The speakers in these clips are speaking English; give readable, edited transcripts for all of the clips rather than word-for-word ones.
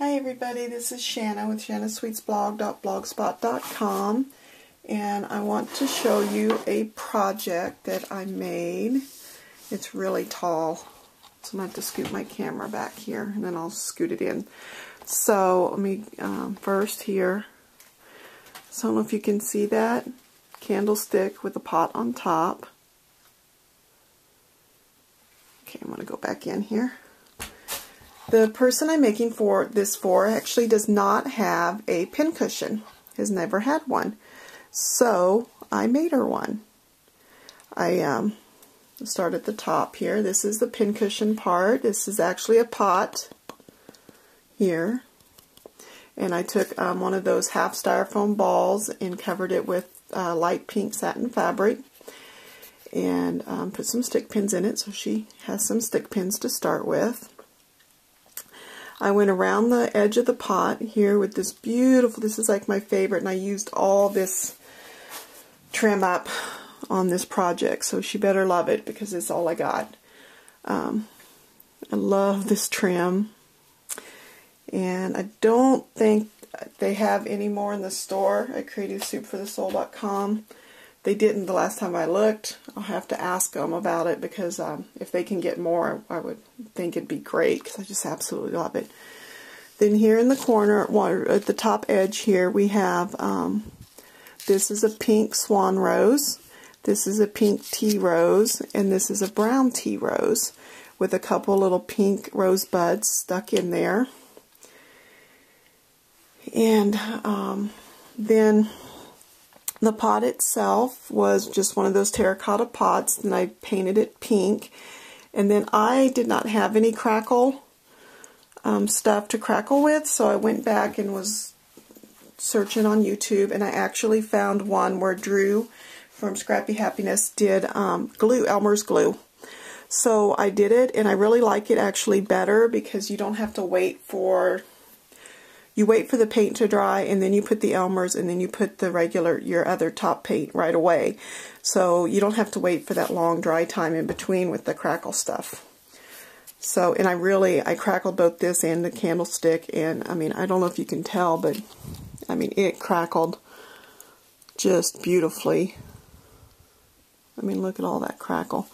Hi everybody, this is Shanna with shannasweetsblog.blogspot.com, and I want to show you a project that I made. It's really tall, so I'm going to have to scoot my camera back here and then I'll scoot it in. So let me first here, so I don't know if you can see that candlestick with a pot on top. Okay, I'm going to go back in here. The person I'm making this for actually does not have a pin cushion, has never had one, so I made her one. I start at the top here. This is the pin cushion part. This is actually a pot here, and I took one of those half styrofoam balls and covered it with light pink satin fabric and put some stick pins in it, so she has some stick pins to start with. I went around the edge of the pot here with this beautiful, this is like my favorite, and I used all this trim up on this project, so she better love it because it's all I got. I love this trim, and I don't think they have any more in the store at creativesoupforthesoul.com. They didn't the last time I looked. I'll have to ask them about it because if they can get more, I would think it'd be great because I just absolutely love it. Then here in the corner, at the top edge here, we have, this is a pink swan rose, this is a pink tea rose, and this is a brown tea rose with a couple little pink rose buds stuck in there. And then the pot itself was just one of those terracotta pots, and I painted it pink. And then I did not have any crackle stuff to crackle with, so I went back and was searching on YouTube, and I actually found one where Drew from Scrappy Happiness did glue, Elmer's glue. So I did it, and I really like it actually better because you don't have to wait for... You wait for the paint to dry, and then you put the Elmer's, and then you put the regular, your other top paint right away. So you don't have to wait for that long dry time in between with the crackle stuff. So, and I crackled both this and the candlestick, and I mean, I don't know if you can tell, but I mean, it crackled just beautifully. I mean, look at all that crackle.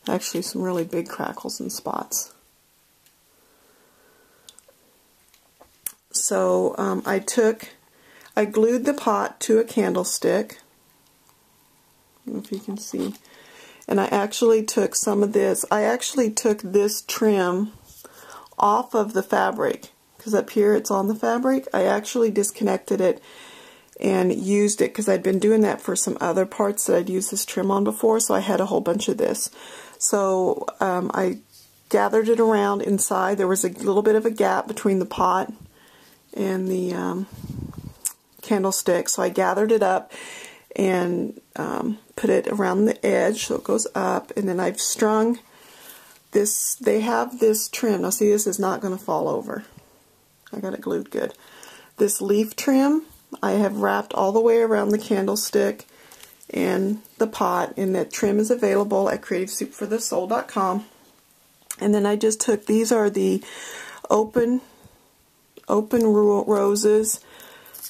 Actually, some really big crackles and spots. So I glued the pot to a candlestick. I don't know if you can see. And I actually took some of this. I actually took this trim off of the fabric because up here it's on the fabric. I actually disconnected it and used it because I'd been doing that for some other parts that I'd used this trim on before, so I had a whole bunch of this. So I gathered it around inside. There was a little bit of a gap between the pot and the candlestick, so I gathered it up and put it around the edge so it goes up, and then I've strung this. They have this trim. Now see, this is not going to fall over. I got it glued good. This leaf trim I have wrapped all the way around the candlestick and the pot, and that trim is available at creativesoupforthesoul.com. And then I just took, these are the open roses.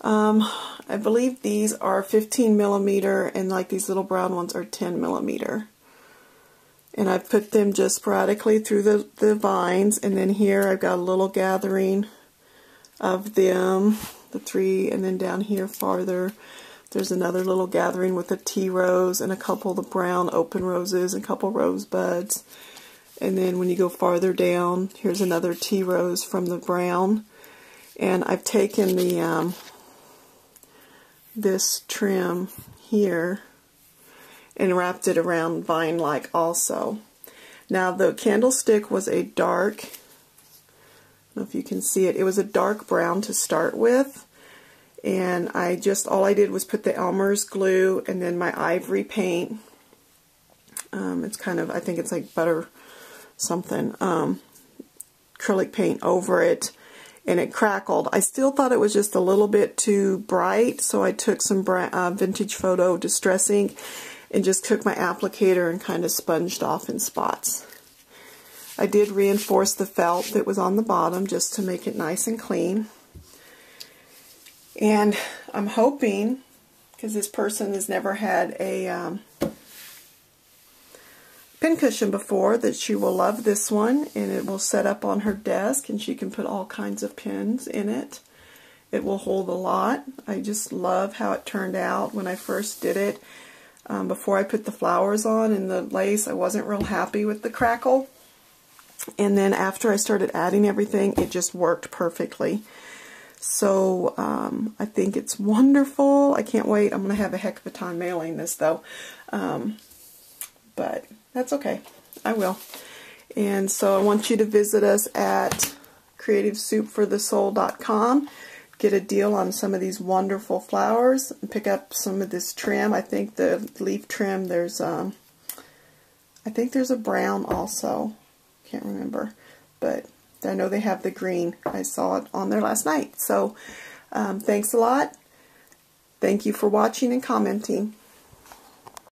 I believe these are 15 millimeter, and like these little brown ones are 10 millimeter. And I've put them just sporadically through the vines, and then here I've got a little gathering of them, the three, and then down here farther there's another little gathering with a tea rose and a couple of the brown open roses and a couple rose buds. And then when you go farther down, here's another tea rose from the brown. And I've taken the this trim here and wrapped it around vine-like also. Now the candlestick was a dark, I don't know if you can see it, it was a dark brown to start with. And all I did was put the Elmer's glue and then my ivory paint. It's kind of, I think it's like butter something, acrylic paint over it. And it crackled. I still thought it was just a little bit too bright, so I took some Vintage Photo Distress ink and just took my applicator and kind of sponged off in spots. I did reinforce the felt that was on the bottom just to make it nice and clean. And I'm hoping, because this person has never had a pincushion before, that she will love this one, and it will set up on her desk and she can put all kinds of pins in it. It will hold a lot. I just love how it turned out when I first did it. Before I put the flowers on and the lace, I wasn't real happy with the crackle. And then after I started adding everything, it just worked perfectly. So I think it's wonderful. I can't wait. I'm going to have a heck of a time mailing this though. But that's okay. I will. And so I want you to visit us at creativesoupforthesoul.com. Get a deal on some of these wonderful flowers and pick up some of this trim. I think the leaf trim, there's I think there's a brown also. Can't remember, but I know they have the green. I saw it on there last night. So thanks a lot. Thank you for watching and commenting.